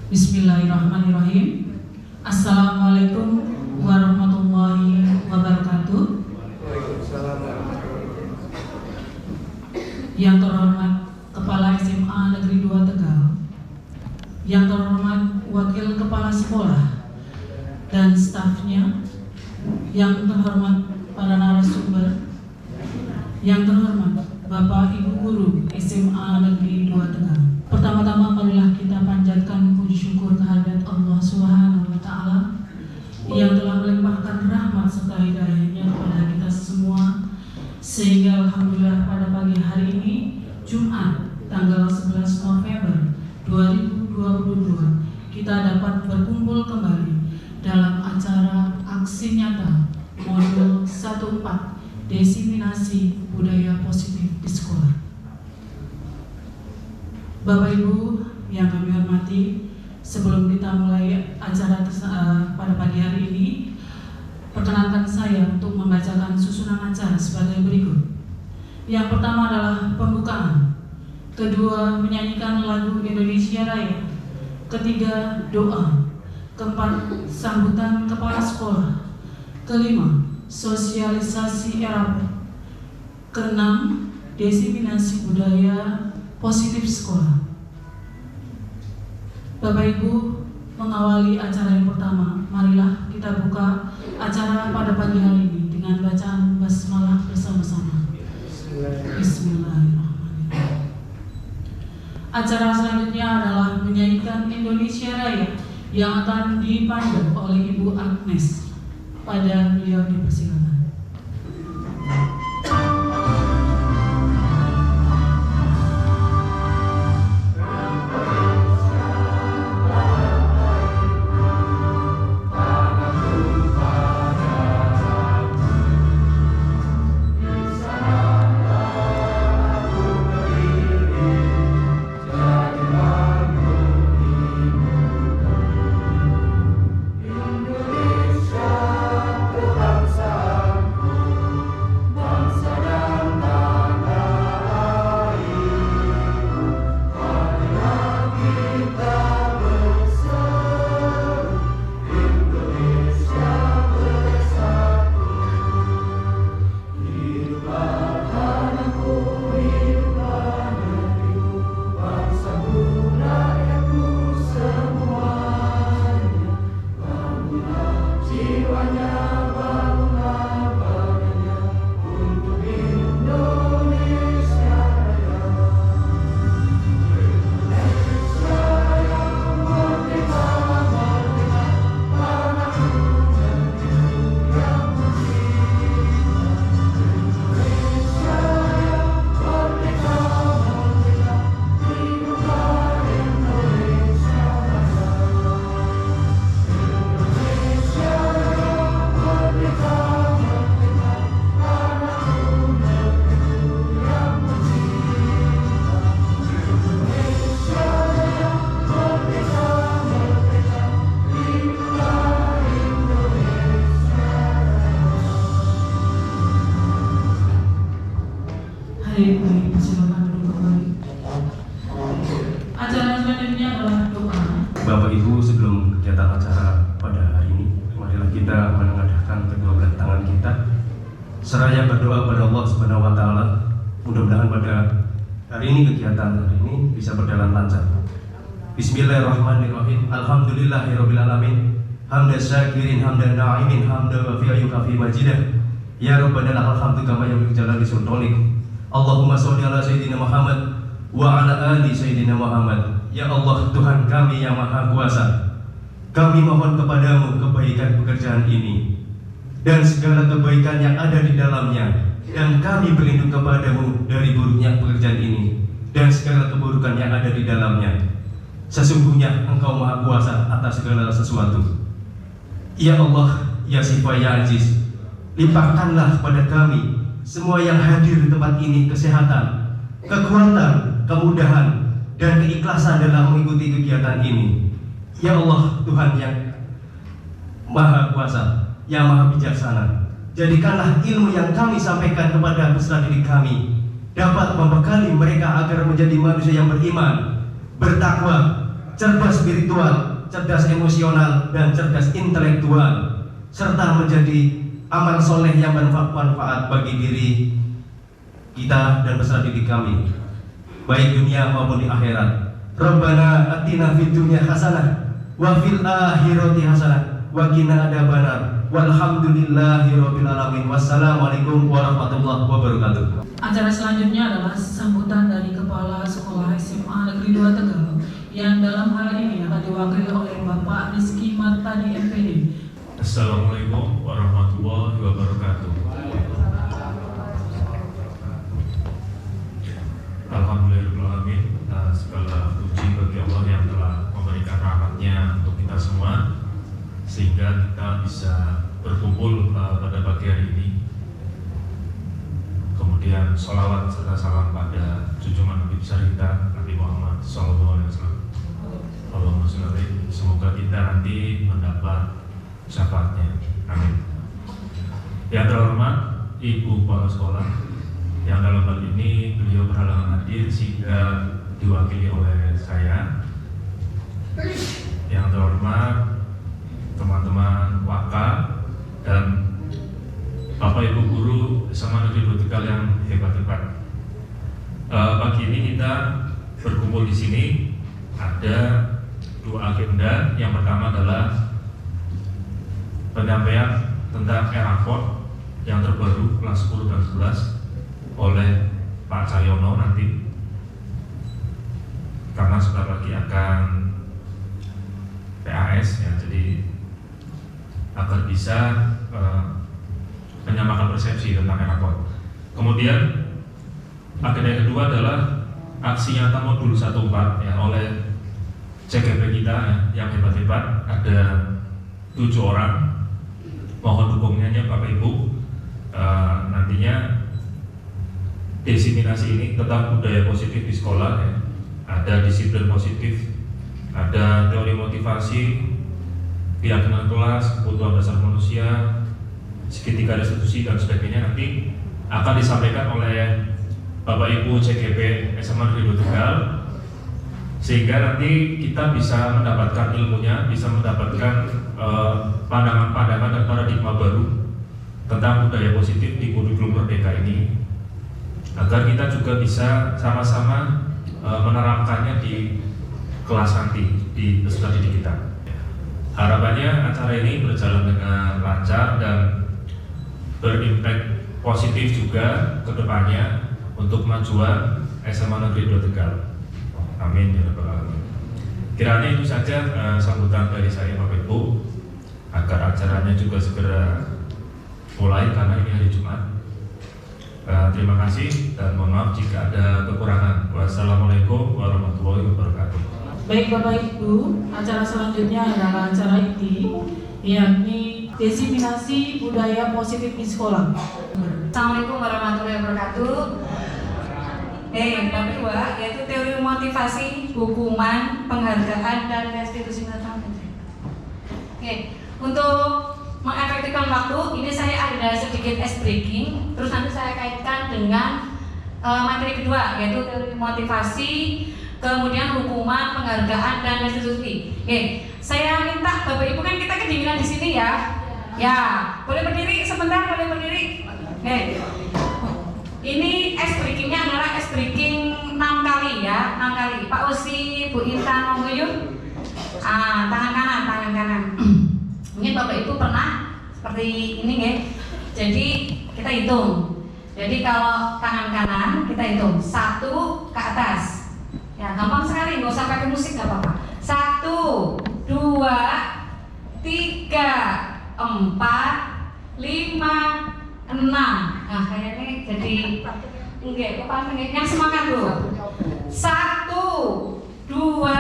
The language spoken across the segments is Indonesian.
Bismillahirrahmanirrahim. Assalamualaikum warahmatullahi wabarakatuh. Yang terhormat Kepala SMA Negeri 2 Tegal, yang terhormat Wakil Kepala Sekolah dan stafnya, yang terhormat para narasumber, yang terhormat Bapak Ibu Guru SMA Negeri 2 Tegal. Pertama-tama marilah kita panjatkan puji syukur kehadirat Allah Subhanahu wa Ta'ala yang telah melimpahkan rahmat serta hidayahnya kepada kita semua, sehingga alhamdulillah pada pagi hari ini Jumat tanggal 11 November 2022 kita dapat berkumpul kembali dalam acara aksi nyata modul 14 Desiminasi Budaya Positif di Sekolah. Bapak Ibu yang kami hormati, sebelum kita mulai acara pada pagi hari ini, perkenankan saya untuk membacakan susunan acara sebagai berikut. Yang pertama adalah pembukaan, kedua menyanyikan lagu Indonesia Raya, ketiga doa, keempat sambutan kepala sekolah, kelima sosialisasi era, keenam desiminasi budaya positif sekolah. Bapak Ibu, mengawali acara yang pertama, marilah kita buka acara pada pagi hari ini dengan bacaan basmalah bersama-sama. Bismillahirrahmanirrahim. Acara selanjutnya adalah menyanyikan Indonesia Raya yang akan dipandu oleh Ibu Agnes. Pada beliau dipersilakan. Bapak Ibu, sebelum kegiatan acara pada hari ini, marilah kita menengadahkan kedua belah tangan kita seraya berdoa pada Allah Subhanahu wa Ta'ala. Mudah-mudahan pada hari ini kegiatan hari ini bisa berjalan lancar. Bismillahirrahmanirrahim. Alhamdulillahirabbil alamin. Hamdan syakirin, hamdan na'imin, hamdan wa fi yukafi majidah. Ya Rabbana lakal hamdu kama yaliqu jalali sultanik. Allahumma sholli ala sayyidina Muhammad wa ala ali sayyidina Muhammad. Ya Allah, Tuhan kami yang Maha Kuasa, kami mohon kepadamu kebaikan pekerjaan ini dan segala kebaikan yang ada di dalamnya, dan kami berlindung kepadamu dari buruknya pekerjaan ini dan segala keburukan yang ada di dalamnya. Sesungguhnya Engkau Maha Kuasa atas segala sesuatu. Ya Allah, Ya Sifat, Ya Aziz, limpahkanlah pada kami semua yang hadir di tempat ini kesehatan, kekuatan, kemudahan, dan keikhlasan dalam mengikuti kegiatan ini. Ya Allah, Tuhan yang Maha Kuasa, yang Maha Bijaksana, jadikanlah ilmu yang kami sampaikan kepada peserta didik kami dapat membekali mereka agar menjadi manusia yang beriman, bertakwa, cerdas spiritual, cerdas emosional, dan cerdas intelektual, serta menjadi amal soleh yang bermanfaat bagi diri kita dan peserta didik kami, baik dunia maupun di akhirat. Rabbana atina fid dunya hasanah wa fil akhirati hasanah wa qina adzabannar. Walhamdulillahi rabbil alamin. Wassalamualaikum warahmatullahi wabarakatuh. Acara selanjutnya adalah sambutan dari Kepala Sekolah SMA Negeri 2 Tegal yang dalam hal ini akan diwakili oleh Bapak Rizky Martani MPD. Assalamualaikum warahmatullahi wabarakatuh. Alhamdulillahirrahmanirrahim. Segala puji bagi Allah yang telah memberikan rahmat-Nya untuk kita semua, sehingga kita bisa berkumpul pada pagi hari ini. Kemudian sholawat serta salam pada junjungan Nabi besar kita, Nabi Muhammad SAW. Allahumma sholli alaihi. Semoga kita nanti mendapat syafaatnya. Amin. Yang terhormat Ibu Kepala Sekolah, yang dalam hal ini beliau berhalangan hadir sehingga diwakili oleh saya. Yang terhormat teman-teman Waka dan Bapak Ibu Guru SMA Negeri 2 Tegal yang hebat-hebat. Pagi ini kita berkumpul di sini ada dua agenda. Yang pertama adalah penyampaian tentang e-raport yang terbaru kelas 10 dan 11 oleh Pak Cahyono nanti, karena sebentar lagi akan PAS ya, jadi agar bisa menyamakan persepsi tentang e-raport. Kemudian agenda yang kedua adalah aksi nyata modul 14 ya, oleh CGP kita ya, yang hebat-hebat, ada 7 orang. Mohon dukungannya Bapak Ibu. Nantinya diseminasi ini tentang budaya positif di sekolah ya. Ada disiplin positif, ada teori motivasi, keyakinan kelas, kebutuhan dasar manusia, segitiga restitusi dan sebagainya, nanti akan disampaikan oleh Bapak Ibu CGP SMA Negeri 2 Tegal, sehingga nanti kita bisa mendapatkan ilmunya, bisa mendapatkan pandangan-pandangan dan paradigma baru tentang budaya positif di kurikulum Merdeka ini, agar kita juga bisa sama-sama menerapkannya di kelas nanti, di peserta didik kita. Harapannya acara ini berjalan dengan lancar dan berimpact positif juga ke depannya untuk kemajuan SMA Negeri 2 Tegal. Amin ya rabbal alamin. Kiranya itu saja sambutan dari saya Bapak Ibu, agar acaranya juga segera mulai karena ini hari Jumat. Terima kasih dan mohon maaf jika ada kekurangan. Wassalamualaikum warahmatullahi wabarakatuh. Baik Bapak Ibu, acara selanjutnya adalah acara inti, yakni diseminasi budaya positif di sekolah. Assalamualaikum warahmatullahi wabarakatuh. Yang kedua yaitu teori motivasi, hukuman, penghargaan, dan restitusi. Untuk mengefektifkan waktu, ini saya ada sedikit ice breaking, terus nanti saya kaitkan dengan materi kedua, yaitu teori motivasi, kemudian hukuman, penghargaan, dan restitusi. Saya minta Bapak Ibu, kan kita kedinginan di sini ya. Ya, boleh berdiri sebentar, boleh berdiri. Ini ice breakingnya adalah ice breaking 6 kali ya, 6 kali. Pak Usi, Bu Intan, monggo yuk. Tangan kanan, tangan kanan. Mungkin Bapak Ibu pernah seperti ini ya. Jadi kita hitung. Jadi kalau tangan kanan kita hitung 1 ke atas. Ya gampang sekali, nggak usah pakai musik, nggak apa-apa. 1, 2, 3, 4, 5, 6. Nah kayaknya jadi enggak, yang semangat loh. 1, 2,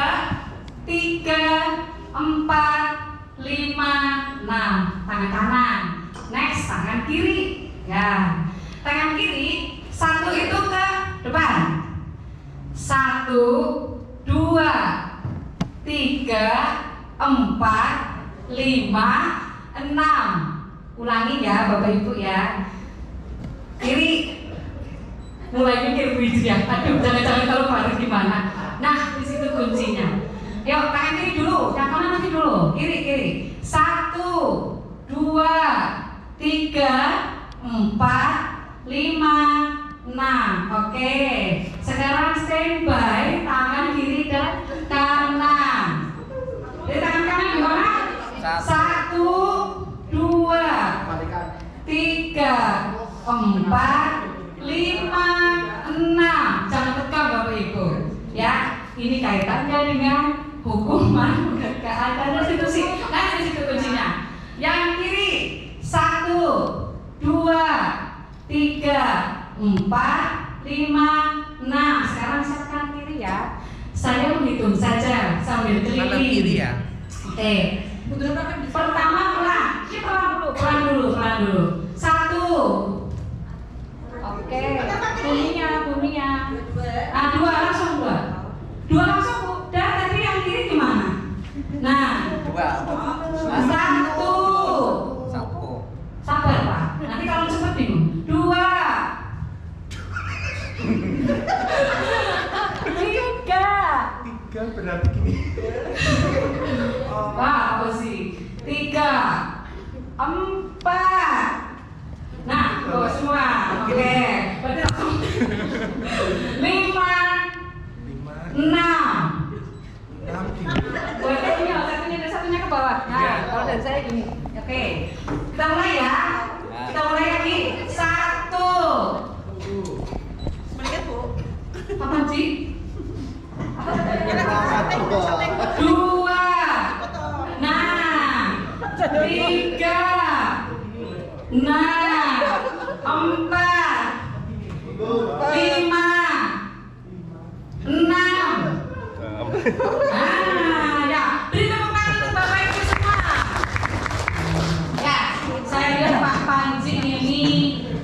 3, 4, 5, 6. Tangan kanan. Next, tangan kiri. Ya, tangan kiri 1 itu ke depan. 1, 2, 3, 4, 5, 6. Ulangi ya Bapak Ibu ya. Kiri. Mulai mikir ya. Aduh, jangan-jangan kalau bareng gimana. Nah, di situ kuncinya. Yuk, tangan kiri dulu, yang kanan nanti dulu. Kiri. 1, 2, 3, 4, 5, 6. Oke. Sekarang standby tangan kiri dan kanan. Jadi tangan kanan gimana? 1, 2, 3, 4, 5, 6. Jangan tegang Bapak Ibu. Ya, ini kaitannya dengan hukuman keadaan restitusi. Nah, di situ kuncinya. Yang kiri 1, 2, 3, 4, 5, 6. Sekarang siapkan kiri ya. Saya menghitung saja sambil keliling. Kiri ya. Oke. Pertama pelan. Ini pelan dulu. 1. Oke. Bunyinya. Ah, 2 langsung. Dua langsung Bu. Dan tadi yang kiri gimana? Nah. 2. 1. Sabar Pak. Nanti kalau cepat bingung. 2. 3. 3 berarti gini. Wah, apa sih? 3, 4. Nah, bawa semua. Oke. Berarti langsung 5, 6. Satunya ke bawah. Nah, kalau dari saya gini. Oke. Kita mulai ya. Kita mulai lagi. 1. Sedikit Bu. Apa sih? 2. Nah. 3. Nah. 4. 5. 6. Ya, beri tepuk tangan untuk Bapak Ibu semua. Ya, saya lihat Pak Panji ini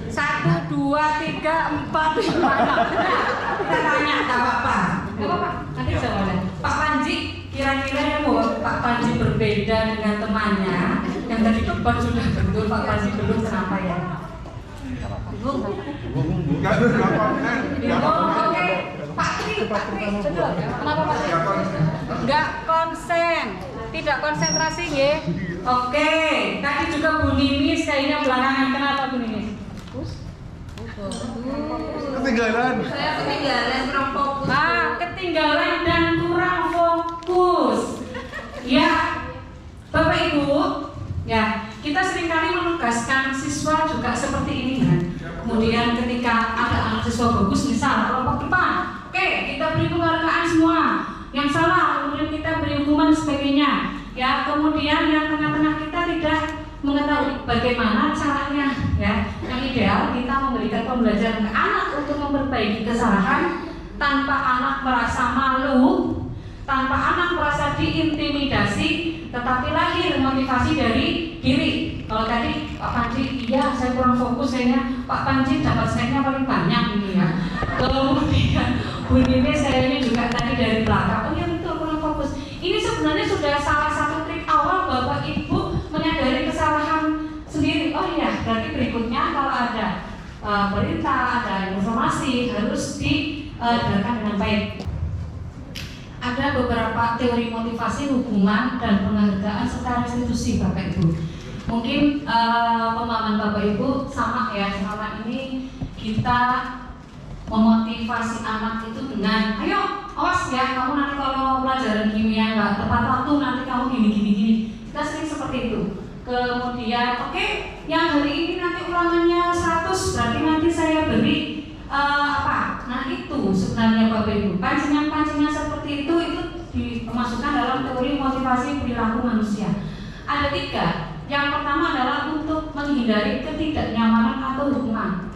1, 2, 3, 4, 5, 6. Kita tanya, tak apa-apa. Gak apa-apa, nanti jawabnya. Pak Panji, kira-kira yang mau Pak Panji berbeda dengan temannya yang tadi depan sudah betul, Pak Panji belum, kenapa ya? Oke. Pak Tri, betul. Kenapa Pak Tri? Enggak konsen, tidak konsentrasi ya. Oke, tadi juga Bu Ninis kayaknya belakangan. Kenapa Bu Ninis? Ketinggalan. Saya ketinggalan, kurang fokus. Ketinggalan dan kurang fokus. Ya, Bapak Ibu, ya kita seringkali menugaskan siswa juga seperti ini kan. Kemudian ketika ada anak siswa bagus, misal kelompok depan, oke, kita beri penghargaan semua. Yang salah, kemudian kita beri hukuman sebagainya. Ya, kemudian yang tengah-tengah kita tidak mengetahui bagaimana caranya. Ya, yang ideal kita memberikan pembelajaran ke anak untuk memperbaiki kesalahan tanpa anak merasa malu, tanpa anak merasa diintimidasi, tetapi lahir motivasi dari diri. Kalau tadi Pak Panji, iya saya kurang fokus, kayaknya Pak Panji dapat snacknya paling banyak ini ya. Kemudian Bu Nini saya ini juga tadi dari belakang, oh iya betul kurang fokus. Ini sebenarnya sudah salah satu trik awal Bapak Ibu menyadari kesalahan sendiri. Oh iya, berarti berikutnya kalau ada perintah, ada informasi harus didengarkan dengan baik. Ada beberapa teori motivasi, hukuman, dan penghargaan serta restitusi Bapak Ibu. Mungkin pemahaman Bapak Ibu sama ya, selama ini kita memotivasi anak itu dengan ayo awas ya, kamu nanti kalau pelajaran kimia nggak tepat waktu nanti kamu gini. Kita sering seperti itu. Kemudian oke, yang hari ini nanti ulangannya 100, berarti nanti saya beri apa? Nah itu sebenarnya Bapak Ibu, pancingan-pancingan seperti itu dimasukkan dalam teori motivasi perilaku manusia. Ada 3. Yang pertama adalah untuk menghindari ketidaknyamanan atau hukuman.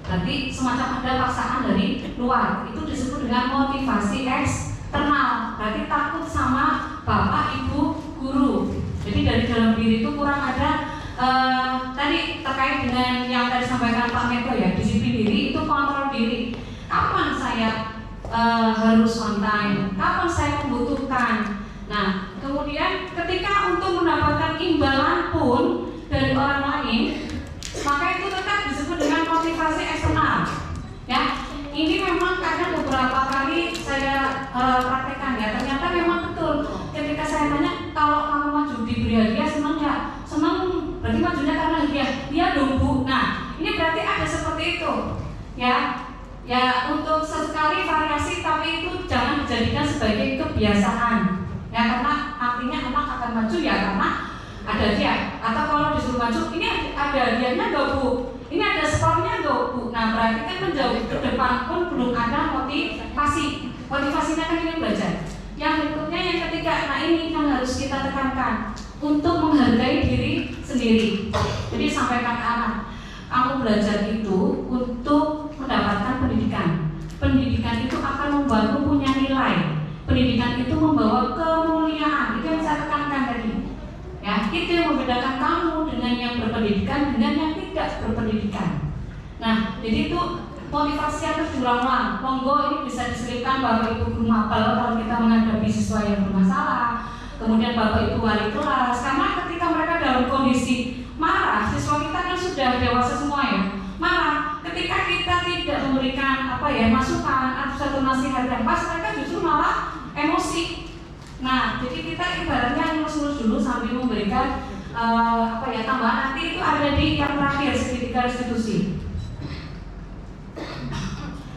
Berarti semacam ada paksaan dari luar. Itu disebut dengan motivasi eksternal. Berarti takut sama bapak, ibu, guru. Jadi dari dalam diri itu kurang ada tadi terkait dengan yang tadi sampaikan Pak Metro ya, disiplin diri itu kontrol diri. Kapan saya harus on time? Kapan saya membutuhkan? Nah, kemudian ketika untuk mendapatkan imbalan pun dari orang lain, maka itu tetap disebut dengan motivasi eksternal. Ya, ini memang kadang beberapa kali saya praktekkan ya, ternyata memang betul diberi hadiah senang nggak? Senang, berarti majunya karena hadiah. Iya dong Bu. Nah, ini berarti ada seperti itu, ya. Ya, untuk sesekali variasi, tapi itu jangan dijadikan sebagai kebiasaan. Ya, karena artinya anak akan maju ya karena ada hadiah. Atau kalau disuruh maju, ini ada hadiahnya nggak Bu? Ini ada skornya nggak Bu? Nah, berarti kan menjauh ke depan pun belum ada motivasi. Motivasinya kan ingin belajar. Yang berikutnya yang ketiga, nah ini yang harus kita tekankan untuk menghargai diri sendiri. Jadi sampaikan ke anak, kamu belajar itu untuk mendapatkan pendidikan. Pendidikan itu akan membuatmu punya nilai. Pendidikan itu membawa kemuliaan. Itu yang saya tekankan tadi. Ya, itu yang membedakan kamu dengan yang berpendidikan dengan yang tidak berpendidikan. Nah, jadi itu motivasi harus diulang-ulang. Monggo ini bisa diselipkan Bapak Ibu guru mapel kalau kita menghadapi siswa yang bermasalah. Kemudian Bapak Ibu wali kelas, karena ketika mereka dalam kondisi marah, siswa kita kan sudah dewasa semua ya. Marah, ketika kita tidak memberikan masukan atau satu nasihat yang pas, mereka justru malah emosi. Nah, jadi kita ibaratnya lurus-lurus dulu sambil memberikan tambahan. Nanti itu ada di yang terakhir segitiga restitusi.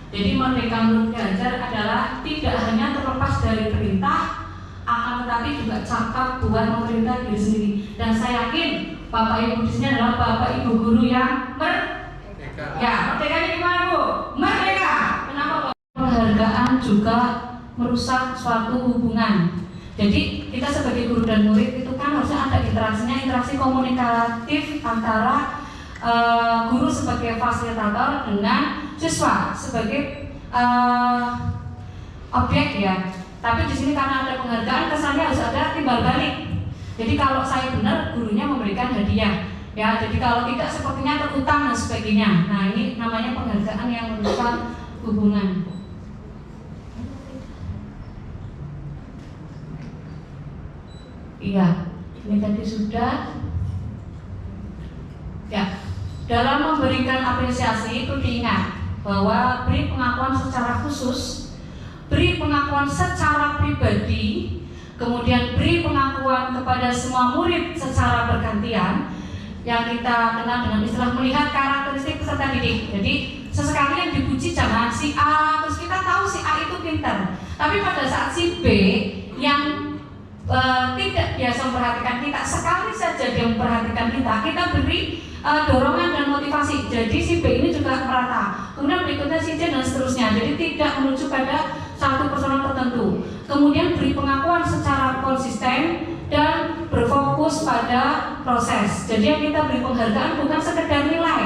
Jadi merdeka menurut Ganjar adalah tidak hanya terlepas dari perintah, akan tetapi juga cakap buat memerintah diri sendiri. Dan saya yakin Bapak Ibu di sini adalah Bapak Ibu guru yang merdeka. Ya, merdekanya gimana Bu? Merdeka. Kenapa Pak? Penghargaan juga merusak suatu hubungan. Jadi kita sebagai guru dan murid itu kan harusnya ada interaksinya, interaksi komunikatif antara guru sebagai fasilitator dengan siswa sebagai objek ya. Tapi di sini karena ada penghargaan, kesannya harus ada timbal balik. Jadi kalau saya benar, gurunya memberikan hadiah. Ya, jadi kalau tidak sepertinya terutang dan sebagainya. Nah, ini namanya penghargaan yang merusak hubungan. Iya, ini tadi sudah. Ya, dalam memberikan apresiasi itu diingat bahwa beri pengakuan secara khusus, beri pengakuan secara pribadi, kemudian beri pengakuan kepada semua murid secara bergantian, yang kita kenal dengan istilah melihat karakteristik peserta didik. Jadi sesekali yang dipuji jangan si A, terus kita tahu si A itu pintar, tapi pada saat si B yang tidak biasa memperhatikan kita, sekali saja dia memperhatikan kita beri dorongan dan motivasi. Jadi si B ini juga merata. Kemudian berikutnya si C dan seterusnya. Jadi tidak menuju pada satu personal tertentu. Kemudian beri pengakuan secara konsisten dan berfokus pada proses. Jadi yang kita beri penghargaan bukan sekedar nilai.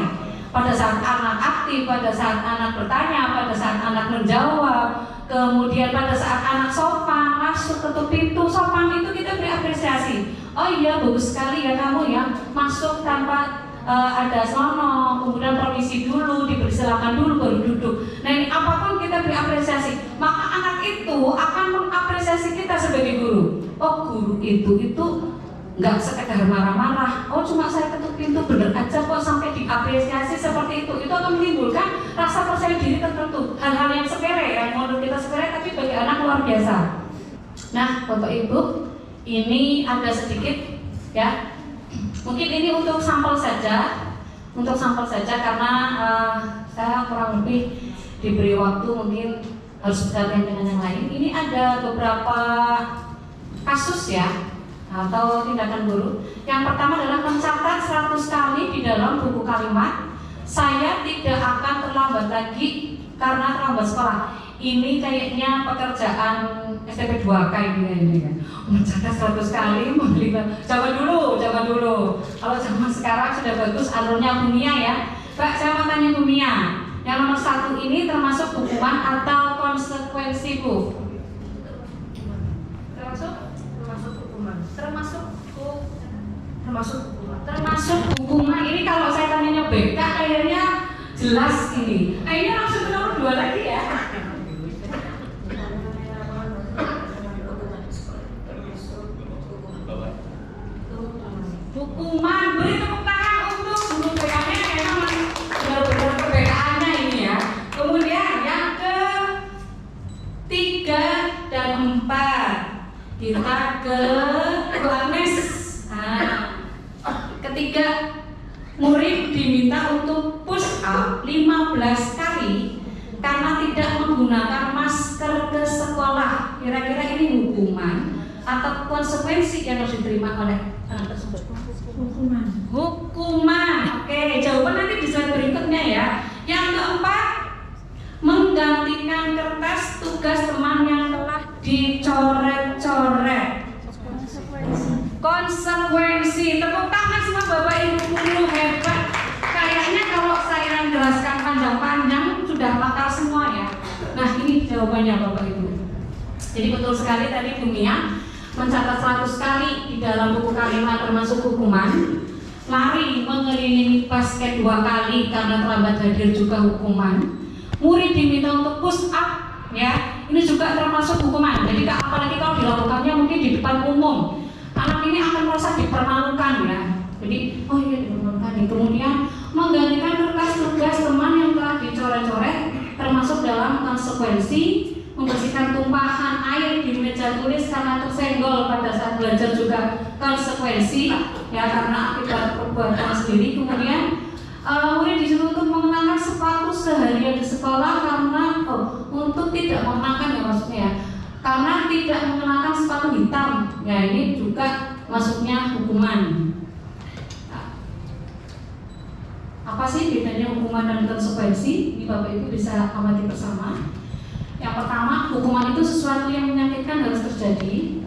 Pada saat anak aktif, pada saat anak bertanya, pada saat anak menjawab, kemudian pada saat anak sopan, masuk ketuk pintu, sopan itu kita beri apresiasi. Oh iya, bagus sekali ya kamu ya, masuk tanpa ada selonong, kemudian permisi dulu, diberi silakan dulu baru duduk. Nah ini apapun kita beri apresiasi, maka anak itu akan mengapresiasi kita sebagai guru. Oh guru itu nggak sekedar marah-marah. Oh cuma saya ketuk pintu bener aja kok sampai diapresiasi seperti itu akan menimbulkan rasa percaya diri tertentu. Hal-hal yang sepele, yang menurut kita sepele, tapi bagi anak luar biasa. Nah Bapak Ibu, ini ada sedikit ya. Mungkin ini untuk sampel saja, karena saya kurang lebih diberi waktu mungkin harus bergantian dengan yang lain. Ini ada beberapa kasus ya, atau tindakan guru. Yang pertama adalah mencatat 100 kali di dalam buku kalimat, saya tidak akan terlambat lagi karena terlambat sekolah. Ini kayaknya pekerjaan SMP 2K ini kan. Mencatat 100 kali, zaman dulu. Kalau zaman sekarang sudah bagus alurnya Bu Mia ya. Mbak, saya mau tanya Bu Mia, yang nomor 1 ini termasuk hukuman atau konsekuensi Bu? Termasuk hukuman. Ini kalau saya tanyanya BK kayaknya jelas ini. Ini langsung ke nomor 2 lagi ya. Hukuman, beri tepuk tangan untuk guru BK-nya yang memang benar-benar keBK-annya ini ya. Kemudian yang ke-3 dan 4 kita ke Bu Agnes. diminta untuk push up 15 kali karena tidak menggunakan masker ke sekolah. Kira-kira ini hukuman atau konsekuensi yang harus diterima oleh anak tersebut? Hukuman. Oke, jawaban nanti di slide berikutnya ya. Yang keempat, menggantikan kertas tugas teman yang telah dicoret-coret. Konsekuensi. Tepuk tangan semua Bapak Ibu guru, hebat. Kayaknya kalau saya jelaskan panjang-panjang sudah bakal semua ya. Nah, ini jawabannya Bapak Ibu. Jadi betul sekali tadi Bu Mia mencatat 100 kali di dalam buku kalimat termasuk hukuman. Lari mengelilingi basket 2 kali karena terlambat hadir juga hukuman. Murid diminta untuk push up, ya, ini juga termasuk hukuman. Jadi apalagi kalau dilakukannya mungkin di depan umum, anak ini akan merasa dipermalukan ya. Jadi oh iya dipermalukan. Kemudian menggantikan kertas tugas teman yang telah dicoret-coret termasuk dalam konsekuensi. Membersihkan tumpahan air di meja tulis karena tersenggol pada saat belajar juga konsekuensi ya, karena akibat perbuatan sendiri. Kemudian murid disuruh untuk mengenakan sepatu seharian di sekolah karena untuk tidak mengenakan ya maksudnya ya, karena tidak mengenakan sepatu hitam ya, ini juga masuknya hukuman. Apa sih bedanya hukuman dan konsekuensi? Ini Bapak Ibu bisa amati bersama. Yang pertama, hukuman itu sesuatu yang menyakitkan harus terjadi,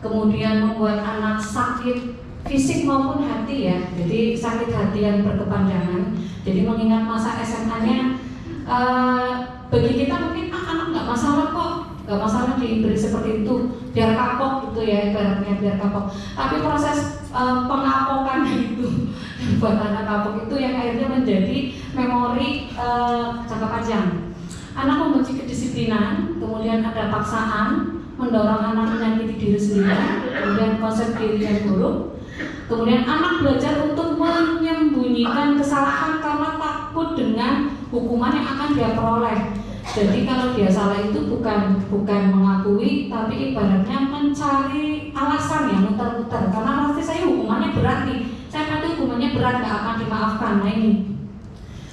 kemudian membuat anak sakit fisik maupun hati ya. Jadi sakit hati yang berkepanjangan. Jadi mengingat masa SMA-nya, bagi kita mungkin anak nggak masalah kok, nggak masalah diberi seperti itu, biar kapok gitu ya, ibaratnya biar kapok. Tapi proses pengapokan itu buat anak kapok itu yang akhirnya menjadi memori jangka panjang. Anak membenci kedisiplinan, kemudian ada paksaan, mendorong anak menyakiti diri sendiri, kemudian konsep diri yang buruk, kemudian anak belajar untuk menyembunyikan kesalahan karena takut dengan hukuman yang akan dia peroleh. Jadi kalau dia salah itu bukan mengakui, tapi ibaratnya mencari alasan yang muter-muter, karena pasti saya hukumannya berat nih, saya pasti hukumannya berat, gak akan dimaafkan. Nah ini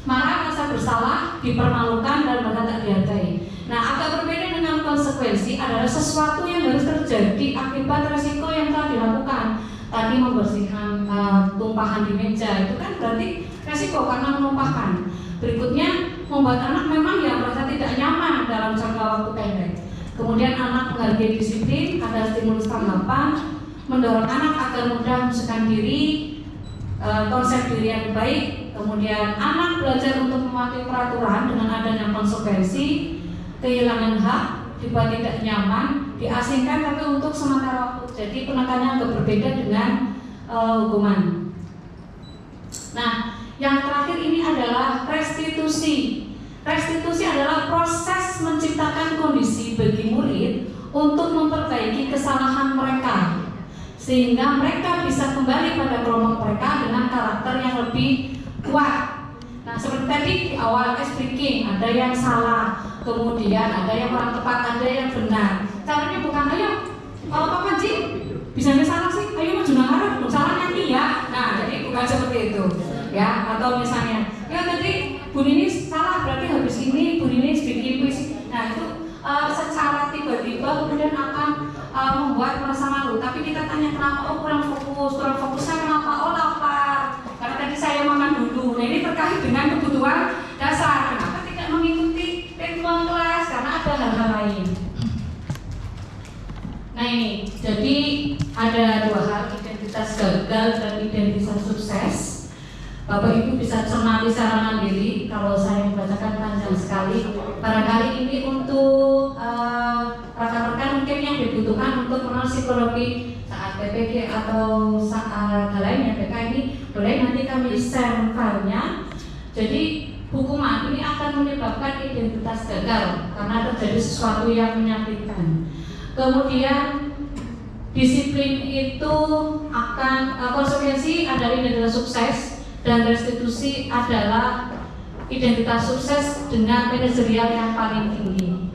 marah, rasa bersalah, dipermalukan dan bahkan tak dihargai. Nah, agak berbeda dengan konsekuensi adalah sesuatu yang harus terjadi akibat resiko yang telah dilakukan. Tadi membersihkan tumpahan di meja itu kan berarti resiko karena menumpahkan. Berikutnya membuat anak memang ya merasa tidak nyaman dalam jangka waktu pendek. Kemudian anak menghargai disiplin, ada stimulus tanggapan, mendorong anak agar mudah menyusun diri, konsep diri yang baik. Kemudian anak belajar untuk mematuhi peraturan dengan adanya konsekuensi, kehilangan hak, dibuat tidak nyaman, diasingkan tapi untuk sementara waktu. Jadi penekanannya agak berbeda dengan hukuman. Nah, yang terakhir ini adalah restitusi. Restitusi adalah proses menciptakan kondisi bagi murid untuk memperbaiki kesalahan mereka, sehingga mereka bisa kembali pada kelompok mereka dengan karakter yang lebih kuat. Nah, seperti tadi di awal speaking, ada yang salah, kemudian ada yang kurang tepat, ada yang benar. Caranya bukan ayo, kalau Pak Panji bisa salah sih, ayo maju ngarep, salahnya dia. Nah, jadi bukan seperti itu, ya. Atau misalnya, ya tadi Bu Nini salah, berarti habis ini Bu Nini speaking puisi. Nah, itu secara tiba-tiba kemudian akan membuat merasa malu. Tapi kita tanya kenapa? Oh kurang fokusnya kenapa? Oh lapar. Karena tadi saya makan dulu. Nah ini terkait dengan kebutuhan dasar. Kenapa tidak mengikuti ritme kelas? Karena ada hal-hal lain. Nah ini, jadi ada 2 hal, identitas gagal dan identitas sukses. Bapak Ibu bisa cermati secara mandiri. Kalau saya membacakan panjang sekali, barangkali ini untuk rekan-rekan mungkin yang dibutuhkan untuk mengenal psikologi saat PPG atau saat hal lainnya PK ini, boleh nanti kami share filenya. Jadi hukuman ini akan menyebabkan identitas gagal karena terjadi sesuatu yang menyakitkan. Kemudian disiplin itu akan konsekuensi adalah identitas sukses, dan restitusi adalah identitas sukses dengan manajerial yang paling tinggi.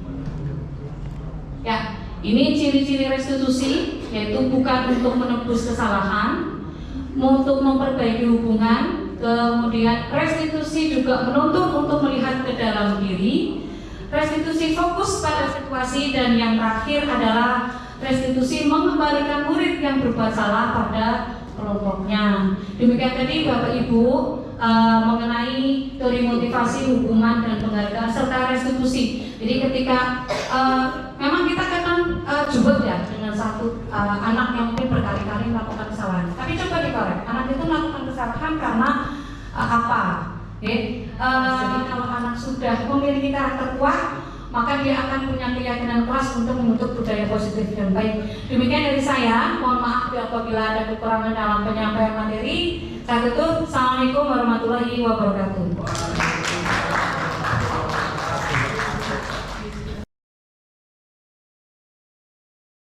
Ya, ini ciri-ciri restitusi, yaitu bukan untuk menebus kesalahan, untuk memperbaiki hubungan, Kemudian restitusi juga menuntun untuk melihat ke dalam diri. Restitusi fokus pada situasi, dan yang terakhir adalah restitusi mengembalikan murid yang berbuat salah pada kelompoknya. Demikian tadi Bapak Ibu mengenai teori motivasi, hukuman dan penghargaan serta restitusi. Jadi ketika memang kita kadang jubet ya dengan satu anak yang mungkin berkali-kali melakukan kesalahan. Tapi coba dikorek, anak itu melakukan kesalahan karena apa? Kalau anak sudah memiliki karakter kuat, maka dia akan punya keyakinan keras untuk membentuk budaya positif dan baik. Demikian dari saya. Mohon maaf apabila ada kekurangan dalam penyampaian materi. Saya tutup. Assalamualaikum warahmatullahi wabarakatuh.